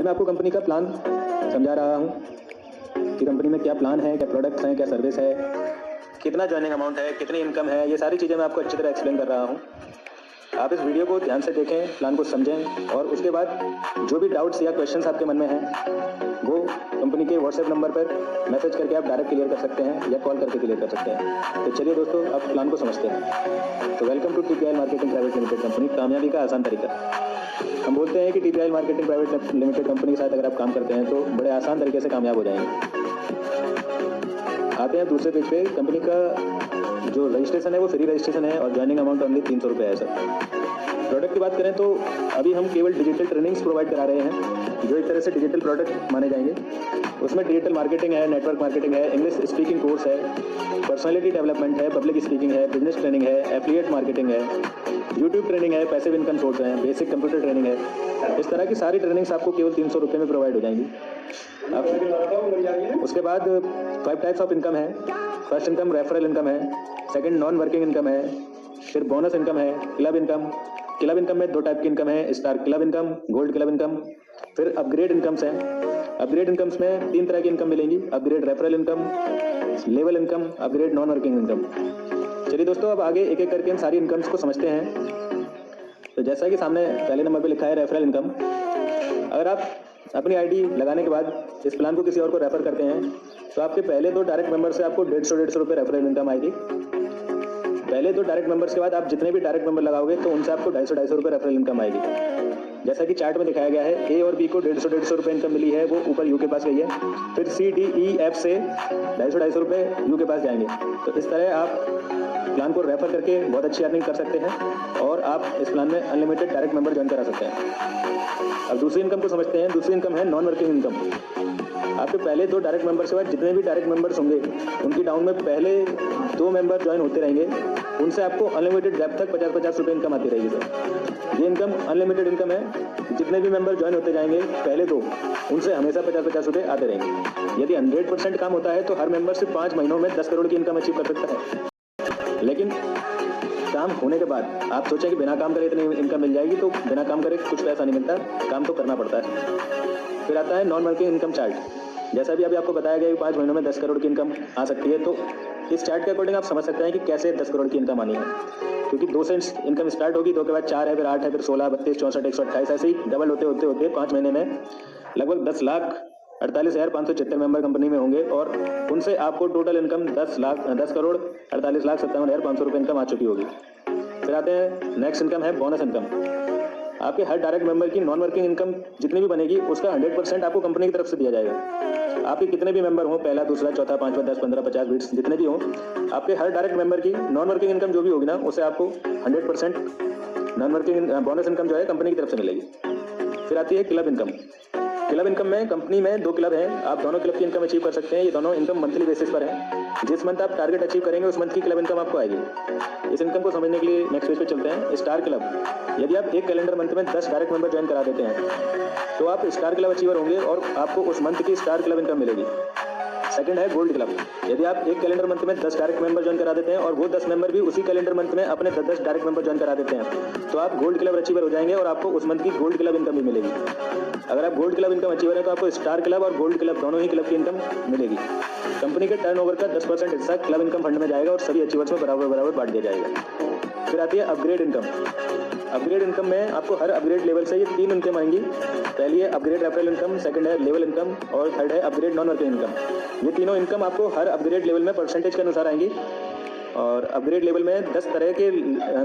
मैं आपको कंपनी का प्लान समझा रहा हूँ कि कंपनी में क्या प्लान है, क्या प्रोडक्ट्स हैं, क्या सर्विस है, कितना जॉइनिंग अमाउंट है, कितनी इनकम है, ये सारी चीज़ें मैं आपको अच्छी तरह एक्सप्लेन कर रहा हूँ। आप इस वीडियो को ध्यान से देखें, प्लान को समझें और उसके बाद जो भी डाउट्स या क्वेश्चंस आपके मन में हैं वो कंपनी के व्हाट्सएप नंबर पर मैसेज करके आप डायरेक्ट क्लियर कर सकते हैं या कॉल करके क्लियर कर सकते हैं। तो चलिए दोस्तों, अब प्लान को समझते हैं। तो welcome to TPI marketing private limited company, कामयाबी का आसान तरीका। हम बोलते हैं कि TPI marketing private limited company के साथ अगर आप काम करते हैं तो बड़े आसान तरीके से कामयाब हो जाएंगे। आते हैं दूसरे पेज पे। कंपनी का जो रजिस्ट्रेशन है वो फ्री रजिस्ट्रेशन है और ज्वाइनिंग अमाउंट ओनली 300 रुपये है सर। प्रोडक्ट की बात करें तो अभी हम केवल डिजिटल ट्रेनिंग्स प्रोवाइड करा रहे हैं जो एक तरह से डिजिटल प्रोडक्ट माने जाएंगे। उसमें डिजिटल मार्केटिंग है, नेटवर्क मार्केटिंग है, इंग्लिश स्पीकिंग कोर्स है, पर्सनालिटी डेवलपमेंट है, पब्लिक स्पीकिंग है, बिजनेस ट्रेनिंग है, एफिलिएट मार्केटिंग है, यूट्यूब ट्रेनिंग है, पैसिव इनकम सोर्स है, बेसिक कंप्यूटर ट्रेनिंग है। इस तरह की सारी ट्रेनिंग्स आपको केवल 300 रुपये में प्रोवाइड हो जाएंगी। उसके बाद 5 टाइप्स ऑफ इनकम है। फर्स्ट इनकम रेफरल इनकम है, सेकंड नॉन वर्किंग इनकम है, फिर बोनस इनकम है, क्लब इनकम। क्लब इनकम में 2 टाइप की इनकम है, star club income, gold club income. फिर अपग्रेड इनकम्स हैं। अपग्रेड इनकम्स में 3 तरह की इनकम मिलेंगी, upgrade referral income, level income, upgrade non working income. चलिए दोस्तों, अब आगे एक एक करके इन सारी इनकम्स को समझते हैं। तो जैसा कि सामने पहले नंबर पे लिखा है रेफरल इनकम। अगर आप अपनी आईडी लगाने के बाद इस प्लान को किसी और को रेफर करते हैं तो आपके पहले 2 डायरेक्ट मेंबर से आपको 150 रुपये रेफरल इनकम आएगी। पहले 2 डायरेक्ट मेंबर्स के बाद आप जितने भी डायरेक्ट मेंबर लगाओगे तो उनसे आपको 250 रुपये रेफरल इनकम आएगी। जैसा कि चार्ट में दिखाया गया है, ए और बी को 150 रुपये इनकम मिली है, वो ऊपर यू के पास गई है। फिर सी डी ई एफ से 250 रुपये यू के पास जाएंगे। तो इस तरह आप प्लान को रेफर करके बहुत अच्छी अर्निंग कर सकते हैं और आप इस प्लान में अनलिमिटेड डायरेक्ट मेंबर ज्वाइन करा सकते हैं। अब दूसरी इनकम को समझते हैं। दूसरी इनकम है नॉन वर्किंग इनकम। आपके पहले 2 डायरेक्ट मेंबर्स के बाद जितने भी डायरेक्ट मेंबर्स होंगे उनकी डाउन में पहले 2 मेंबर ज्वाइन होते रहेंगे, उनसे आपको अनलिमिटेड डेप्थ तक 50-50 रुपये इनकम आती रहेगी सर। ये इनकम अनलिमिटेड इनकम है। जितने भी मेंबर ज्वाइन होते जाएंगे पहले 2, उनसे हमेशा 50-50 रुपये आते रहेंगे। यदि 100% काम होता है तो हर मेंबर से 5 महीनों में 10 करोड़ की इनकम अचीव कर सकता है। लेकिन काम होने के बाद आप सोचें कि बिना काम करे इतनी इनकम मिल जाएगी, तो बिना काम करे कुछ पैसा नहीं मिलता, काम तो करना पड़ता है। फिर आता है नॉन वर्किंग इनकम चार्ट। जैसा भी अभी आपको बताया गया कि 5 महीनों में 10 करोड़ की इनकम आ सकती है, तो इस चार्ट के अकॉर्डिंग आप समझ सकते हैं कि कैसे 10 करोड़ की इनकम आनी है। क्योंकि 2 से इनकम स्टार्ट होगी, 2 के बाद 4 है, फिर 8 है, फिर 16, 32, 64, 128, ऐसे ही डबल होते होते होते 5 महीने में लगभग 10,48,576 मेंबर कंपनी में होंगे और उनसे आपको टोटल इनकम 10 करोड़ 48,57,500 रुपये इनकम आ चुकी होगी। फिर आते हैं नेक्स्ट इनकम है बोनस इनकम। आपके हर डायरेक्ट मेंबर की नॉन वर्किंग इनकम जितनी भी बनेगी उसका 100% आपको कंपनी की तरफ से दिया जाएगा। आपके कितने भी मेंबर हो, पहला, दूसरा, चौथा, पांचवा, 10, 15, 50, 20 जितने भी हो, आपके हर डायरेक्ट मेंबर की नॉन वर्किंग इनकम जो भी होगी ना, उसे आपको 100% नॉन वर्किंग बोनस इनकम जो है कंपनी की तरफ से मिलेगी। फिर आती है क्लब इनकम। क्लब इनकम में कंपनी में 2 क्लब हैं, आप दोनों क्लब की इनकम अचीव कर सकते हैं। ये दोनों इनकम मंथली बेसिस पर है। जिस मंथ आप टारगेट अचीव करेंगे उस मंथ की क्लब इनकम आपको आएगी। इस इनकम को समझने के लिए नेक्स्ट पेज पे चलते हैं। Star club. यदि आप एक कैलेंडर मंथ में 10 डायरेक्ट मेंबर ज्वाइन करा देते हैं तो आप स्टार क्लब अचीवर होंगे और आपको उस मंथ की स्टार क्लब इनकम मिलेगी। सेकंड है गोल्ड क्लब। यदि आप एक कैलेंडर मंथ में 10 डायरेक्ट मेंबर ज्वाइन करा देते हैं और वो 10 मेंबर भी उसी कैलेंडर मंथ में अपने 10 डायरेक्ट मेंबर ज्वाइन करा देते हैं तो आप गोल्ड क्लब अचीवर हो जाएंगे और आपको उस मंथ की गोल्ड क्लब इनकम भी मिलेगी। अगर आप गोल्ड क्लब इनकम अचीवर है तो आपको स्टार क्लब और गोल्ड क्लब दोनों ही क्लब की इनकम मिलेगी। कंपनी के टर्नओवर का 10% हिस्सा क्लब इनकम फंड में जाएगा और सभी अचीवर्स में बराबर बराबर बांट दिया जाएगा। फिर आती है अपग्रेड इनकम। अपग्रेड इनकम में आपको हर अपग्रेड लेवल से ये 3 इनकम आएंगी। पहली है अपग्रेड रेफरल इनकम, सेकंड है लेवल इनकम और थर्ड है अपग्रेड नॉन वर्किंग इनकम। ये तीनों इनकम आपको हर अपग्रेड लेवल में परसेंटेज के अनुसार आएंगी। और अपग्रेड लेवल में 10 तरह के,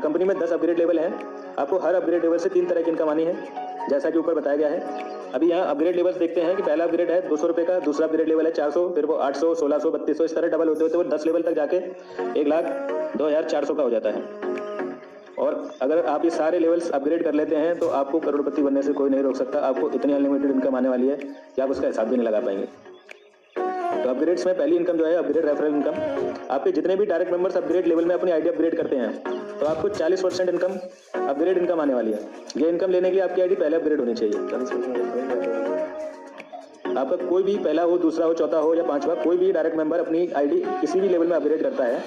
कंपनी में 10 अपग्रेड लेवल हैं। आपको हर अपग्रेड लेवल से 3 तरह की इनकम आनी है, जैसा कि ऊपर बताया गया है। अभी यहाँ अपग्रेड लेवल्स देखते हैं कि पहला अपग्रेड है 200 रुपये का, दूसरा अपग्रेड लेवल है 400, फिर वो 800, 1600, 3200, इस तरह डबल होते होते वो 10 लेवल तक जाके 1,02,400 का हो जाता है। और अगर आप ये सारे लेवल्स अपग्रेड कर लेते हैं तो आपको करोड़पति बनने से कोई नहीं रोक सकता। आपको इतनी अनलिमिटेड इनकम आने वाली है कि आप उसका हिसाब भी नहीं लगा पाएंगे। तो अपग्रेड्स में पहली इनकम जो है अपग्रेड रेफरल इनकम। आपके जितने भी डायरेक्ट मेंबर्स अपग्रेड लेवल में अपनी आईडी अपग्रेड करते हैं तो आपको 40% इनकम अपग्रेड इनकम आने वाली है। ये इनकम लेने के लिए आपकी आईडी पहले अपग्रेड होनी चाहिए। आपका कोई भी पहला हो, दूसरा हो, चौथा हो या 5वां, कोई भी डायरेक्ट मेंबर अपनी आईडी किसी भी लेवल में अपग्रेड करता है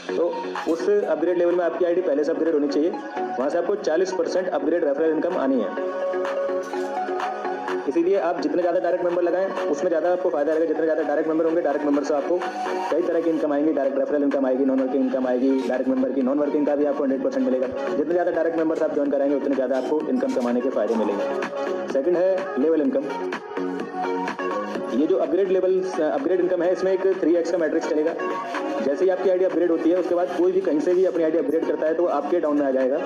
तो उस अपग्रेड लेवल में आपकी आईडी पहले से अपग्रेड होनी चाहिए। वहां से आपको 40% अपग्रेड रेफरल इनकम आनी है। इसीलिए आप जितने ज़्यादा डायरेक्ट मेंबर लगाएं उसमें ज़्यादा आपको फायदा रहेगा। जितने ज़्यादा डायरेक्ट मेंबर होंगे, डायरेक्ट मेंबर से आपको कई तरह की इनकम आएंगी। डायरेक्ट रेफरल इनकम आएगी, नॉन वर्किंग इनकम आएगी, डायरेक्ट मेंबर की नॉन वर्किंग का भी आपको 100% मिलेगा। जितने ज़्यादा डायरेक्ट मेंबर्स आप ज्वाइन कराएंगे उतने ज़्यादा आपको इनकम कमाने के फायदे मिलेंगे। सेकंड है लेवल इनकम। ये जो अपग्रेड इनकम है, इसमें एक 3x का मैट्रिक्स चलेगा। जैसे ही आपकी आईडी अपग्रेड होती है उसके बाद कोई भी कहीं से भी अपनी आईडी अपग्रेड करता है तो आपके डाउन में आ जाएगा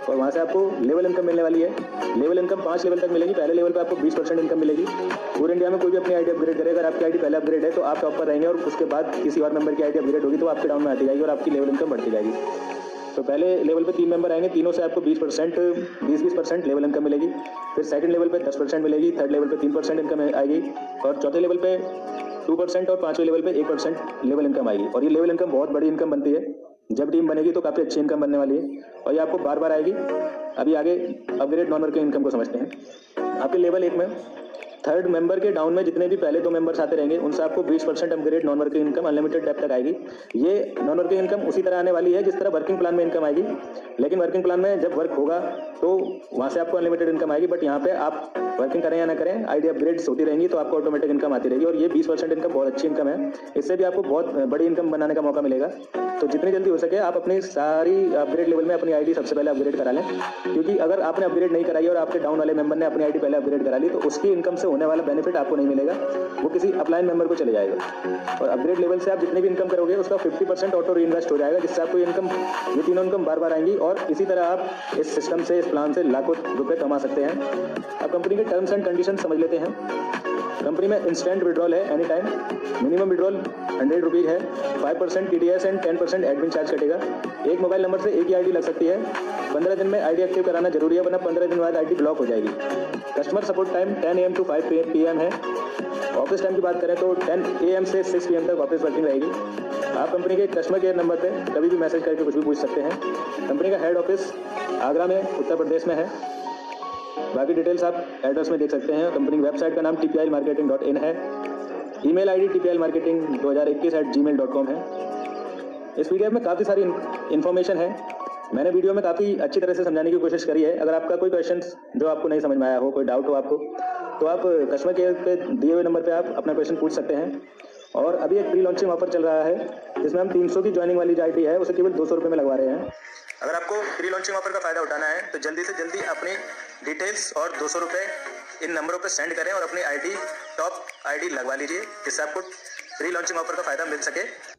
और वहाँ से आपको लेवल इनकम मिलने वाली है। लेवल इनकम 5 लेवल तक मिलेगी। पहले लेवल पे आपको 20% इनकम मिलेगी। पूरे इंडिया में कोई भी अपनी आईडी अपग्रेड करेगा, अगर आपकी आईडी पहले अपग्रेड है तो आप टॉप पर रहेंगे और उसके बाद किसी और मेंबर की आईडी अपग्रेड होगी तो आपके डाउन में आती जाएगी और आपकी लेवल इनकम बढ़ती जाएगी। तो पहले लेवल पे 3 मेंबर आएंगे, तीनों से आपको 20% लेवल इनकम मिलेगी। फिर सेकंड लेवल पे 10% मिलेगी, थर्ड लेवल पे 3% इनकम आएगी और चौथे लेवल पे 2% और पांचवें लेवल पे 1% लेवल इनकम आएगी। और ये लेवल इनकम बहुत बड़ी इनकम बनती है। जब टीम बनेगी तो काफ़ी अच्छी इनकम बनने वाली है और ये आपको बार बार आएगी। अभी आगे अपग्रेड नॉन वर्किंग इनकम को समझते हैं। आपके लेवल 1 में थर्ड मेंबर के डाउन में जितने भी पहले 2 मेंबर्स आते रहेंगे उनसे आपको 20% upgrade non working income unlimited depth तक आएगी। ये नॉन वर्किंग इनकम उसी तरह आने वाली है जिस तरह वर्किंग प्लान में इनकम आएगी, लेकिन वर्किंग प्लान में जब वर्क होगा तो वहाँ से आपको अनलिमिटेड इनकम आएगी। बट यहाँ पे आप वर्किंग करें या ना करें, आईडी अपग्रेड्स होती रहेंगी तो आपको ऑटोमेटिक इनकम आती रहेगी। और ये 20% इनकम बहुत अच्छी इनकम है। इससे भी आपको बहुत बड़ी इनकम बनाने का मौका मिलेगा। तो जितनी जल्दी हो सके आप अपनी सारी अपग्रेड लेवल में अपनी आईडी सबसे पहले अपग्रेड करा लें, क्योंकि अगर आपने अपग्रेड नहीं कराई और आपके डाउन वाले मेंबर ने अपनी आईडी पहले अपग्रेड करा ली तो उसकी इनकम से होने वाला बेनिफिट आपको नहीं मिलेगा, वो किसी अपलाइन मेंबर को चले जाएगा। और अपग्रेड लेवल से आप जितनी भी इनकम करोगे उसका 50% ऑटो री इन्वेस्ट हो जाएगा, जिससे आपको ये तीनों इनकम बार बार आएंगी और इसी तरह आप इस सिस्टम से, इस प्लान से लाखों रुपए कमा सकते हैं। अब कंपनी के टर्म्स एंड कंडीशन समझ लेते हैं। कंपनी में इंस्टेंट विड्रॉल है any time. Minimum withdrawal 100 rupees है। 5% TDS एंड 10% एडमिन चार्ज कटेगा। एक मोबाइल नंबर से एक ही आईडी लग सकती है। 15 दिन में आईडी एक्टिव कराना जरूरी है, वरना 15 दिन बाद आईडी ब्लॉक हो जाएगी। Customer support time 10 AM to 5 PM है। ऑफिस टाइम की बात करें तो 10 AM से 6 PM तक ऑफिस वर्किंग रहेगी। आप कंपनी के कस्टमर केयर नंबर पे कभी भी मैसेज करके कुछ भी पूछ सकते हैं। कंपनी का हेड ऑफिस आगरा में, उत्तर प्रदेश में है। बाकी डिटेल्स आप एड्रेस में देख सकते हैं। कंपनी की वेबसाइट का नाम tplmarketing.in है। ईमेल आईडी tplmarketing2021@gmail.com है। इस वीडियो में काफ़ी सारी इन्फॉर्मेशन है। मैंने वीडियो में काफ़ी अच्छी तरह से समझाने की कोशिश करी है। अगर आपका कोई क्वेश्चन जो आपको नहीं समझ में आया हो, कोई डाउट हो आपको, तो आप कस्टमर केयर पे दिए हुए नंबर पे आप अपना क्वेश्चन पूछ सकते हैं। और अभी एक प्री लॉन्चिंग ऑफर चल रहा है जिसमें हम 300 की ज्वाइनिंग वाली जो आईडी है उसे केवल 200 रुपये में लगवा रहे हैं। अगर आपको प्री लॉन्चिंग ऑफर का फायदा उठाना है तो जल्दी से जल्दी अपनी डिटेल्स और 200 रुपये इन नंबरों पर सेंड करें और अपनी आईडी टॉप आईडी लगवा लीजिए, जिससे आपको प्री लॉन्चिंग ऑफर का फायदा मिल सके।